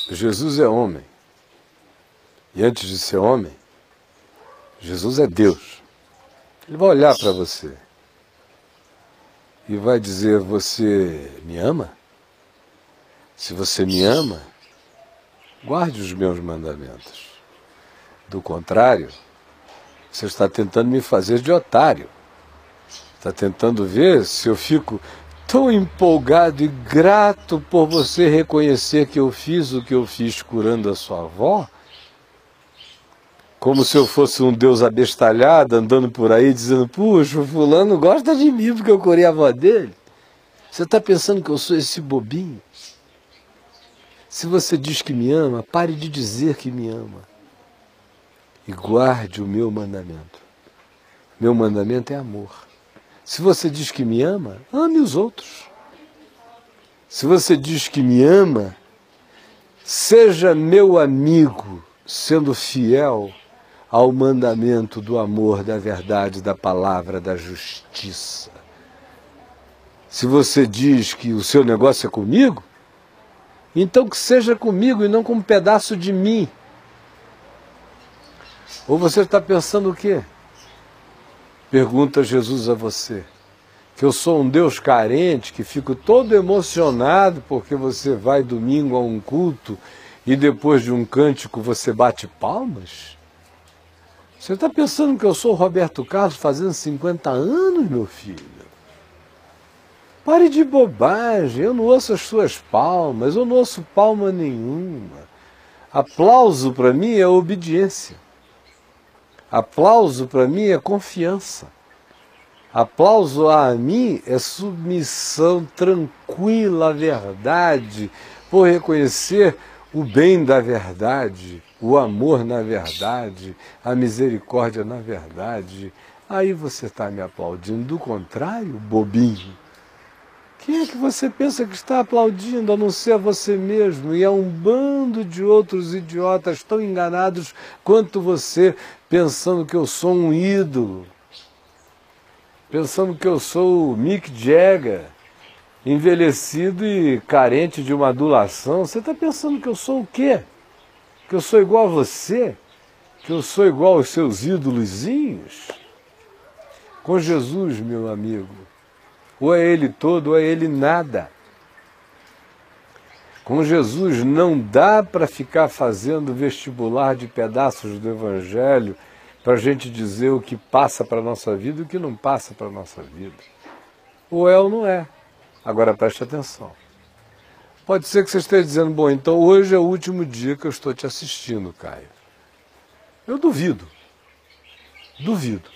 Jesus é homem. E antes de ser homem, Jesus é Deus. Ele vai olhar para você e vai dizer: você me ama? Se você me ama, guarde os meus mandamentos. Do contrário, você está tentando me fazer de otário. Está tentando ver se eu fico tão empolgado e grato por você reconhecer que eu fiz o que eu fiz curando a sua avó, como se eu fosse um Deus abestalhado andando por aí dizendo: puxa, o fulano gosta de mim porque eu curei a avó dele. Você está pensando que eu sou esse bobinho? Se você diz que me ama, pare de dizer que me ama e guarde o meu mandamento. Meu mandamento é amor. Se você diz que me ama, ame os outros. Se você diz que me ama, seja meu amigo, sendo fiel ao mandamento do amor, da verdade, da palavra, da justiça. Se você diz que o seu negócio é comigo, então que seja comigo e não com um pedaço de mim. Ou você está pensando o quê? Pergunta Jesus a você. Que eu sou um Deus carente, que fico todo emocionado porque você vai domingo a um culto e depois de um cântico você bate palmas? Você está pensando que eu sou o Roberto Carlos fazendo 50 anos, meu filho? Pare de bobagem, eu não ouço as suas palmas, eu não ouço palma nenhuma. Aplauso para mim é obediência. Aplauso para mim é confiança. Aplauso a mim é submissão tranquila à verdade, por reconhecer o bem da verdade, o amor na verdade, a misericórdia na verdade. Aí você está me aplaudindo. Do contrário, bobinho, quem é que você pensa que está aplaudindo, a não ser você mesmo? E é um bando de outros idiotas tão enganados quanto você, pensando que eu sou um ídolo, pensando que eu sou o Mick Jagger, envelhecido e carente de uma adulação. Você está pensando que eu sou o quê? Que eu sou igual a você? Que eu sou igual aos seus ídolozinhos? Com Jesus, meu amigo, ou é ele todo ou é ele nada. Com Jesus não dá para ficar fazendo vestibular de pedaços do Evangelho para a gente dizer o que passa para a nossa vida e o que não passa para a nossa vida. Ou é ou não é. Agora preste atenção. Pode ser que você esteja dizendo: bom, então hoje é o último dia que eu estou te assistindo, Caio. Eu duvido. Duvido.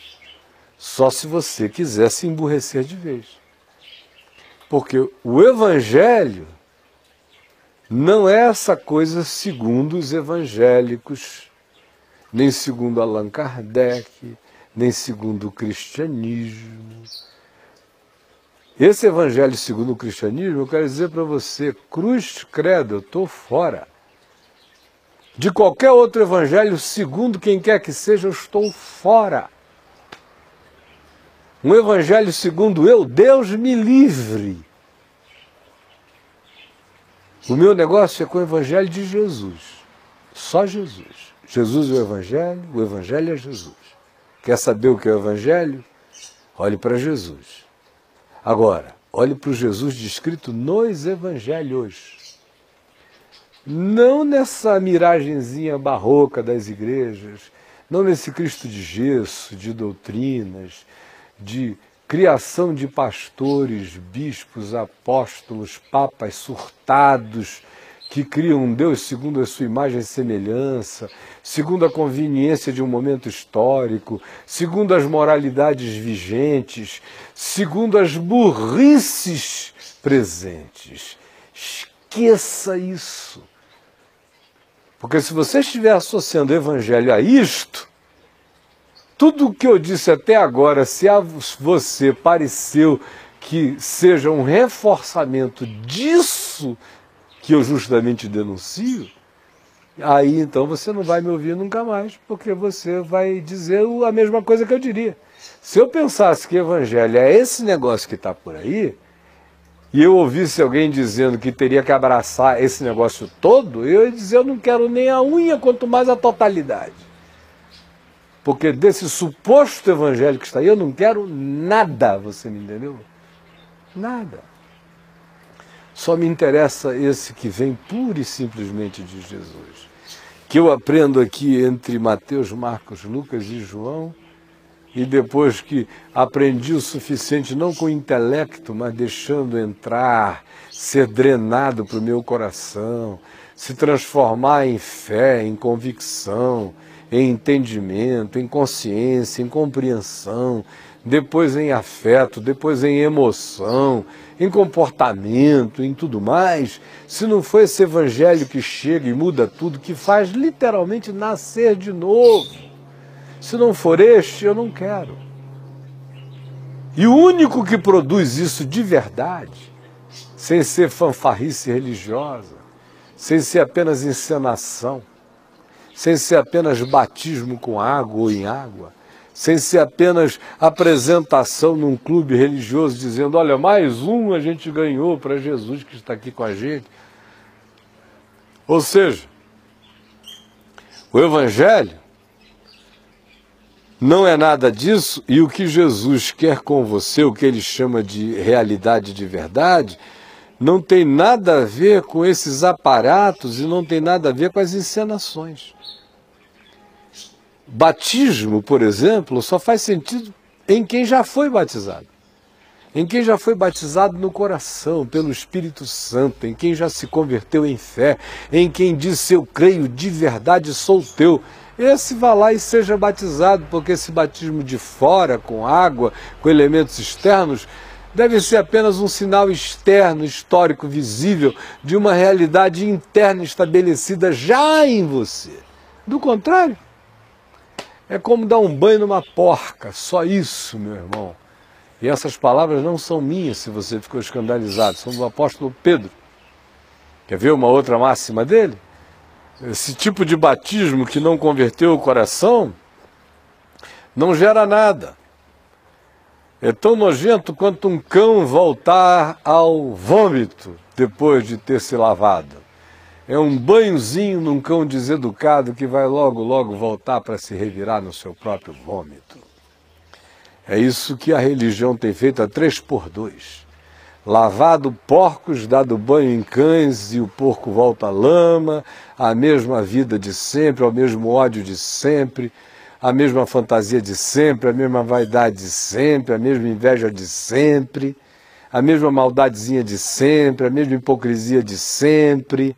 Só se você quiser se emburrecer de vez. Porque o Evangelho não é essa coisa segundo os evangélicos, nem segundo Allan Kardec, nem segundo o cristianismo. Esse evangelho segundo o cristianismo, eu quero dizer para você, cruz, credo, eu estou fora. De qualquer outro evangelho, segundo quem quer que seja, eu estou fora. Um evangelho segundo eu, Deus me livre. O meu negócio é com o evangelho de Jesus. Só Jesus. Jesus é o evangelho é Jesus. Quer saber o que é o evangelho? Olhe para Jesus. Agora, olhe para o Jesus descrito nos evangelhos. Não nessa miragenzinha barroca das igrejas, não nesse Cristo de gesso, de doutrinas, de criação de pastores, bispos, apóstolos, papas surtados, que criam um Deus segundo a sua imagem e semelhança, segundo a conveniência de um momento histórico, segundo as moralidades vigentes, segundo as burrices presentes. Esqueça isso. Porque se você estiver associando o evangelho a isto, tudo o que eu disse até agora, se a você pareceu que seja um reforçamento disso que eu justamente denuncio, aí então você não vai me ouvir nunca mais, porque você vai dizer a mesma coisa que eu diria. Se eu pensasse que o evangelho é esse negócio que está por aí, e eu ouvisse alguém dizendo que teria que abraçar esse negócio todo, eu ia dizer, eu não quero nem a unha, quanto mais a totalidade. Porque desse suposto evangelho que está aí, eu não quero nada, você me entendeu? Nada. Só me interessa esse que vem pura e simplesmente de Jesus. Que eu aprendo aqui entre Mateus, Marcos, Lucas e João, e depois que aprendi o suficiente, não com intelecto, mas deixando entrar, ser drenado para o meu coração, se transformar em fé, em convicção, em entendimento, em consciência, em compreensão, depois em afeto, depois em emoção, em comportamento, em tudo mais, se não for esse evangelho que chega e muda tudo, que faz literalmente nascer de novo, se não for este, eu não quero. E o único que produz isso de verdade, sem ser fanfarrice religiosa, sem ser apenas encenação, sem ser apenas batismo com água ou em água, sem ser apenas apresentação num clube religioso dizendo, olha, mais um a gente ganhou para Jesus que está aqui com a gente. Ou seja, o Evangelho não é nada disso, e o que Jesus quer com você, o que ele chama de realidade de verdade, não tem nada a ver com esses aparatos e não tem nada a ver com as encenações. Batismo, por exemplo, só faz sentido em quem já foi batizado. Em quem já foi batizado no coração, pelo Espírito Santo, em quem já se converteu em fé, em quem disse, eu creio de verdade, sou teu. Esse vá lá e seja batizado, porque esse batismo de fora, com água, com elementos externos, deve ser apenas um sinal externo, histórico, visível, de uma realidade interna estabelecida já em você. Do contrário, é como dar um banho numa porca, só isso, meu irmão. E essas palavras não são minhas, se você ficou escandalizado, são do apóstolo Pedro. Quer ver uma outra máxima dele? Esse tipo de batismo que não converteu o coração não gera nada. É tão nojento quanto um cão voltar ao vômito depois de ter se lavado. É um banhozinho num cão deseducado que vai logo, logo voltar para se revirar no seu próprio vômito. É isso que a religião tem feito a 3x2. Lavado porcos, dado banho em cães e o porco volta à lama, a mesma vida de sempre, o mesmo ódio de sempre, a mesma fantasia de sempre, a mesma vaidade de sempre, a mesma inveja de sempre, a mesma maldadezinha de sempre, a mesma hipocrisia de sempre,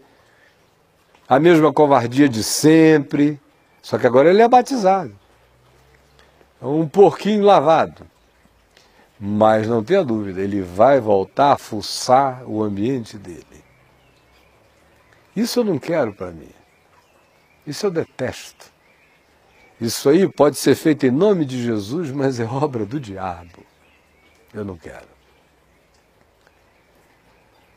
a mesma covardia de sempre, só que agora ele é batizado. É um porquinho lavado. Mas não tenha dúvida, ele vai voltar a fuçar o ambiente dele. Isso eu não quero para mim. Isso eu detesto. Isso aí pode ser feito em nome de Jesus, mas é obra do diabo. Eu não quero.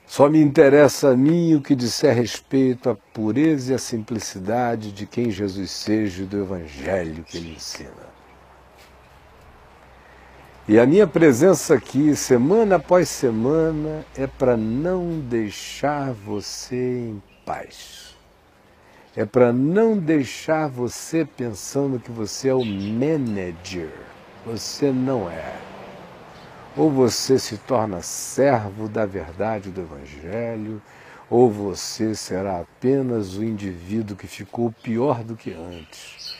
Só me interessa a mim o que disser respeito à pureza e à simplicidade de quem Jesus seja e do Evangelho que ele ensina. E a minha presença aqui, semana após semana, é para não deixar você em paz. É para não deixar você pensando que você é o manager. Você não é. Ou você se torna servo da verdade do Evangelho, ou você será apenas o indivíduo que ficou pior do que antes,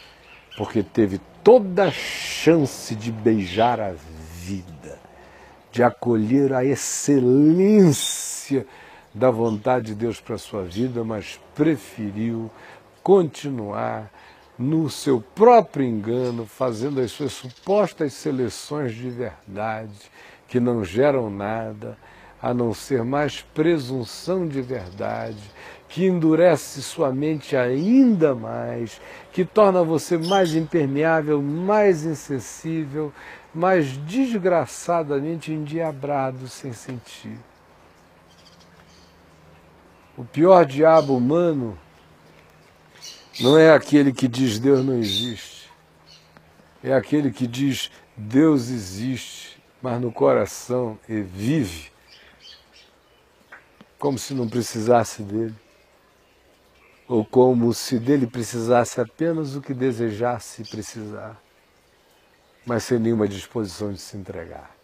porque teve toda a chance de beijar a vida, de acolher a excelência da vontade de Deus para a sua vida, mas preferiu continuar no seu próprio engano, fazendo as suas supostas seleções de verdade, que não geram nada, a não ser mais presunção de verdade, que endurece sua mente ainda mais, que torna você mais impermeável, mais insensível, mais desgraçadamente endiabrado sem sentir. O pior diabo humano não é aquele que diz Deus não existe, é aquele que diz Deus existe, mas no coração vive como se não precisasse dele, ou como se dele precisasse apenas o que desejasse precisar, mas sem nenhuma disposição de se entregar.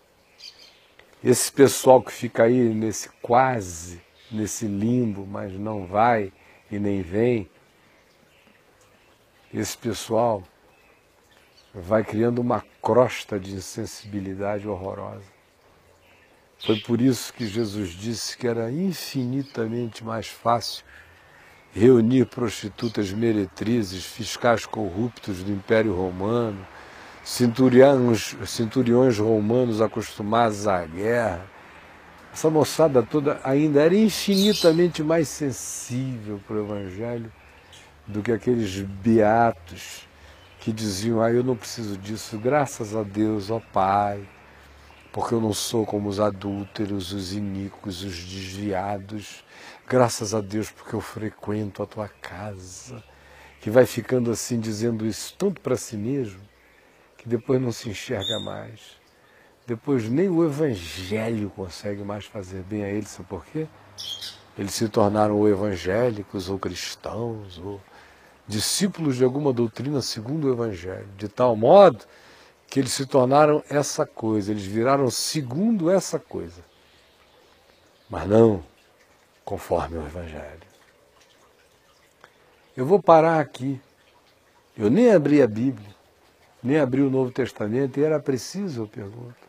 Esse pessoal que fica aí nesse quase, nesse limbo, mas não vai e nem vem, esse pessoal vai criando uma crosta de insensibilidade horrorosa. Foi por isso que Jesus disse que era infinitamente mais fácil reunir prostitutas meretrizes, fiscais corruptos do Império Romano, centuriões romanos acostumados à guerra. Essa moçada toda ainda era infinitamente mais sensível para o Evangelho do que aqueles beatos que diziam: eu não preciso disso, graças a Deus, ó Pai, porque eu não sou como os adúlteros, os iníquos, os desviados, graças a Deus porque eu frequento a tua casa, que vai ficando assim dizendo isso tanto para si mesmo, que depois não se enxerga mais. Depois nem o Evangelho consegue mais fazer bem a eles, sabe por quê? Eles se tornaram ou evangélicos, ou cristãos, ou discípulos de alguma doutrina segundo o Evangelho, de tal modo que eles se tornaram essa coisa, eles viraram segundo essa coisa, mas não conforme o Evangelho. Eu vou parar aqui. Eu nem abri a Bíblia, nem abri o Novo Testamento, e era preciso, eu pergunto.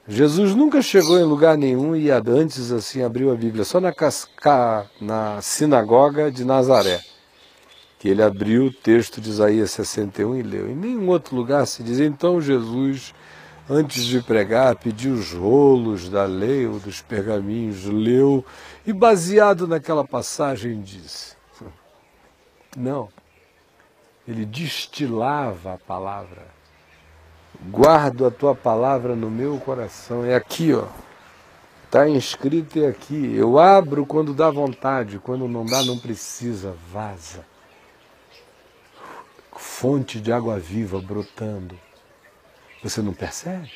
Jesus nunca chegou em lugar nenhum e antes assim abriu a Bíblia, só na sinagoga de Nazaré, que ele abriu o texto de Isaías 61 e leu. Em nenhum outro lugar se diz: então Jesus, antes de pregar, pediu os rolos da lei ou dos pergaminhos, leu e, baseado naquela passagem, disse. Não. Ele destilava a palavra. Guardo a tua palavra no meu coração. É aqui, ó. Está inscrito, é aqui. Eu abro quando dá vontade, quando não dá, não precisa. Vaza. Fonte de água viva brotando. Você não percebe?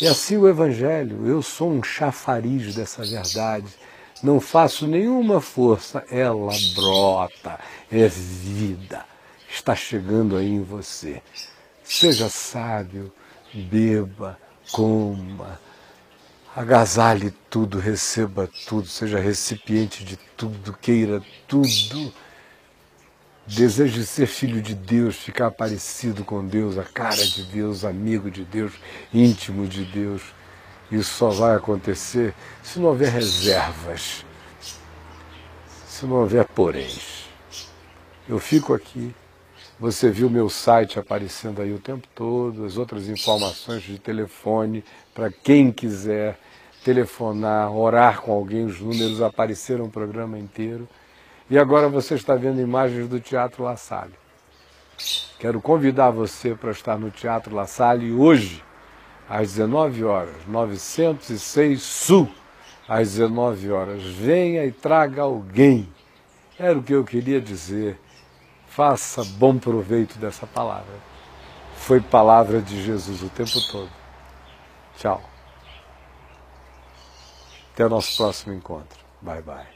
É assim o Evangelho. Eu sou um chafariz dessa verdade. Não faço nenhuma força. Ela brota. É vida. Está chegando aí em você. Seja sábio, beba, coma, agasalhe tudo, receba tudo, seja recipiente de tudo, queira tudo. Deseje ser filho de Deus, ficar parecido com Deus, a cara de Deus, amigo de Deus, íntimo de Deus. Isso só vai acontecer se não houver reservas, se não houver poréns. Eu fico aqui. Você viu meu site aparecendo aí o tempo todo, as outras informações de telefone, para quem quiser telefonar, orar com alguém, os números apareceram o programa inteiro. E agora você está vendo imagens do Teatro La Salle. Quero convidar você para estar no Teatro La Salle hoje, às 19 horas, 906 Sul, às 19 horas. Venha e traga alguém. Era o que eu queria dizer. Faça bom proveito dessa palavra. Foi palavra de Jesus o tempo todo. Tchau. Até o nosso próximo encontro. Bye, bye.